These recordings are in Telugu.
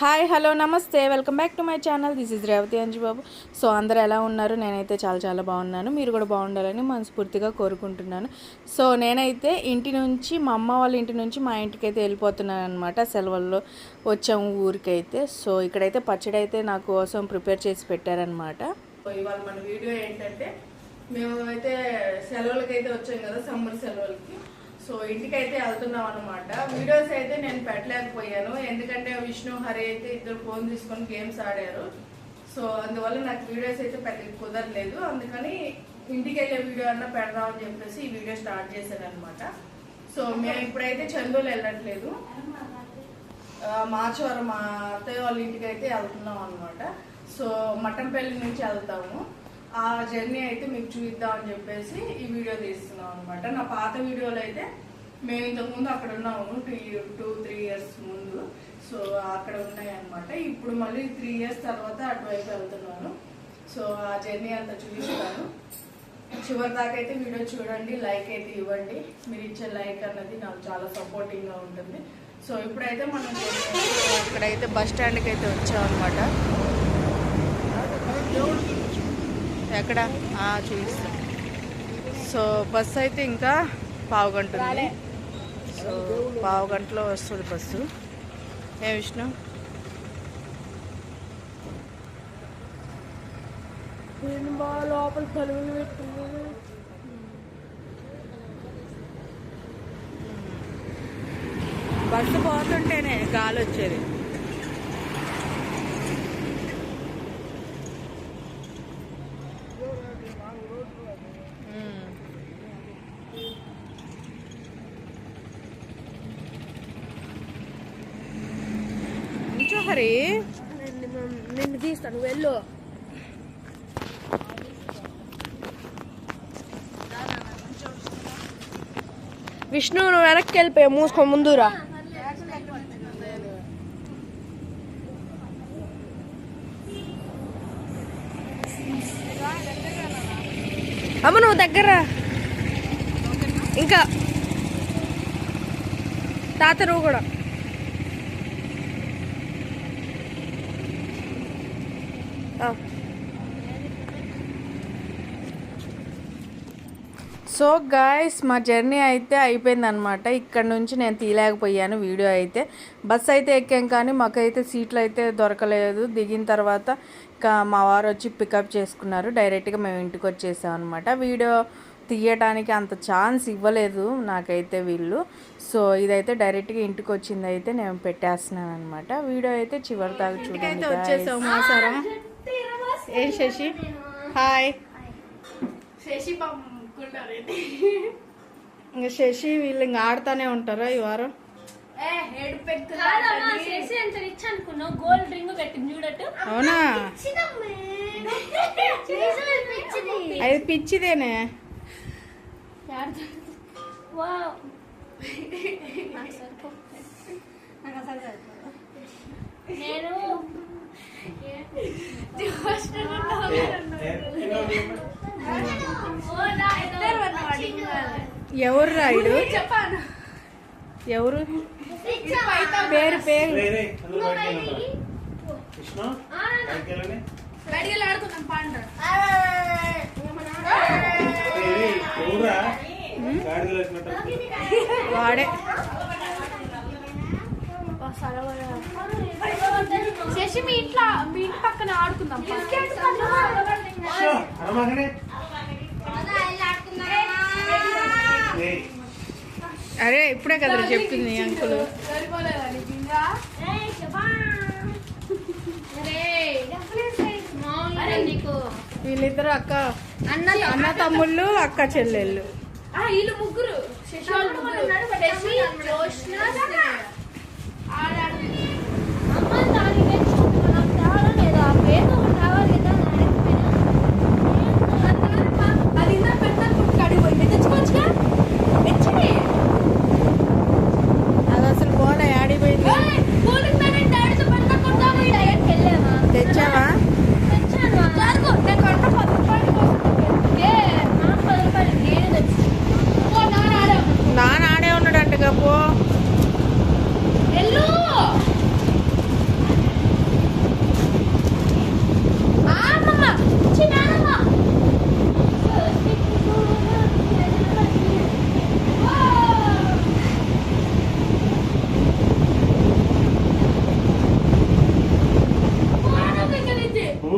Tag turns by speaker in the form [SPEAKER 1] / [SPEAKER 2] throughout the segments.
[SPEAKER 1] హాయ్ హలో నమస్తే welcome back to my channel. This is Revathi Anjubabu. So అందరూ ఎలా ఉన్నారు? నేనైతే చాలా చాలా బాగున్నాను. మీరు కూడా బాగుండాలని మనస్ఫూర్తిగా కోరుకుంటున్నాను. సో నేనైతే ఇంటి నుంచి మా అమ్మ వాళ్ళ ఇంటి నుంచి మా ఇంటికి అయితే వెళ్ళిపోతున్నాను అనమాట. సెలవుల్లో వచ్చాము ఊరికైతే. సో ఇక్కడైతే పచ్చడి అయితే నా కోసం ప్రిపేర్ చేసి పెట్టారనమాట. ఇవాళ మన వీడియో ఏంటంటే మేము అయితే సెలవులకైతే వచ్చాం కదా, సమ్మర్ సెలవులకి. సో ఇంటికైతే వెళ్తున్నాం అనమాట. వీడియోస్ అయితే నేను పెట్టలేకపోయాను, ఎందుకంటే విష్ణు హరి అయితే ఇద్దరు ఫోన్ తీసుకొని గేమ్స్ ఆడారు. సో అందువల్ల నాకు వీడియోస్ అయితే పెద్దగా కుదరలేదు. అందుకని ఇంటికి వెళ్ళే వీడియో అన్నా పెడదామని చెప్పేసి ఈ వీడియో స్టార్ట్ చేశాను అనమాట. సో మేము ఇప్పుడైతే చందూలు వెళ్ళట్లేదు, మార్చవరం మా అత్తయ్య వాళ్ళ ఇంటికి అయితే వెళ్తున్నాం అనమాట. సో మట్టంపల్లి నుంచి వెళ్తాము. ఆ జర్నీ అయితే మీకు చూద్దామని చెప్పేసి ఈ వీడియో తీస్తున్నాం అనమాట. నా పాత వీడియోలో అయితే మేము ఇంతకుముందు అక్కడ ఉన్నాము 2-3 ఇయర్స్ ముందు. సో అక్కడ ఉన్నాయి అనమాట. ఇప్పుడు మళ్ళీ 3 ఇయర్స్ తర్వాత అటువైపు వెళ్తున్నాను. సో ఆ జర్నీ అంతా చూపిస్తాను. చివరి దాకా అయితే వీడియో చూడండి, లైక్ అయితే ఇవ్వండి. మీరు ఇచ్చే లైక్ అన్నది నాకు చాలా సపోర్టింగ్గా ఉంటుంది. సో ఇప్పుడైతే మనం ఇక్కడైతే బస్ స్టాండ్కి అయితే వచ్చాం అనమాట. ఎక్కడ చూపిస్తాం. సో బస్సు అయితే ఇంకా పావుగంట ఉంది. సో పావుగంటలో వస్తుంది బస్సు. ఏ విష్ణు లోపల కలుగులు పెట్టుకున్నాను. బస్సు పోతుంటేనే గాలి వచ్చేది. హరి
[SPEAKER 2] నిన్ను తీస్తాను, వెళ్ళు. విష్ణు నువ్వు వెనక్కి వెళ్ళిపోయా, మూసుకో ముందురా. అమ్మ నువ్వు దగ్గర ఇంకా తాత నువ్వు కూడా.
[SPEAKER 1] సో గాయ్స్ మా జర్నీ అయితే అయిపోయిందనమాట. ఇక్కడ నుంచి నేను తీయలేకపోయాను వీడియో అయితే. బస్ అయితే ఎక్కాం కానీ మాకైతే సీట్లు అయితే దొరకలేదు. దిగిన తర్వాత ఇంకా మా వారు వచ్చి పికప్ చేసుకున్నారు. డైరెక్ట్గా మేము ఇంటికి వచ్చేసాం అనమాట. వీడియో తీయడానికి అంత ఛాన్స్ ఇవ్వలేదు నాకైతే వీళ్ళు. సో ఇదైతే డైరెక్ట్గా ఇంటికి వచ్చింది అయితే నేను పెట్టేస్తున్నాను అనమాట. వీడియో అయితే చివరి దాకా చూడండి. వచ్చేసాము మాసారా. ఏ శశి హాయ్. శశి ఇంకా శశి వీళ్ళు ఇంకా ఆడుతూనే ఉంటారా ఈ వారం? అవునా, అది పిచ్చిదేనే.
[SPEAKER 2] నేను
[SPEAKER 1] ఎవరు రాయుడు? ఎవరు పేరు? పేరు వాడే.
[SPEAKER 2] శశి మీ ఇంటి పక్కన ఆడుకుందాం.
[SPEAKER 1] అరే ఇప్పుడే కదా చెప్పింది అంకుల్. వీళ్ళిద్దరు అక్క అన్న తమ్ముళ్ళు, అక్క చెల్లెళ్ళు.
[SPEAKER 2] వీళ్ళు ముగ్గురు
[SPEAKER 1] అది అసలు పోలే, ఆడిపోయింది. తెచ్చావా? నాన్న ఆడే ఉన్నాడంటగా. పో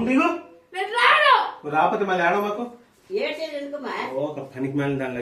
[SPEAKER 3] నువ్వు దిగు నువ్వు రాకపోతే మళ్ళీ ఆడో మాకు
[SPEAKER 4] ఏడ్చేది ఎందుకమ్మా
[SPEAKER 3] ఒక పనికి మళ్ళీ దాని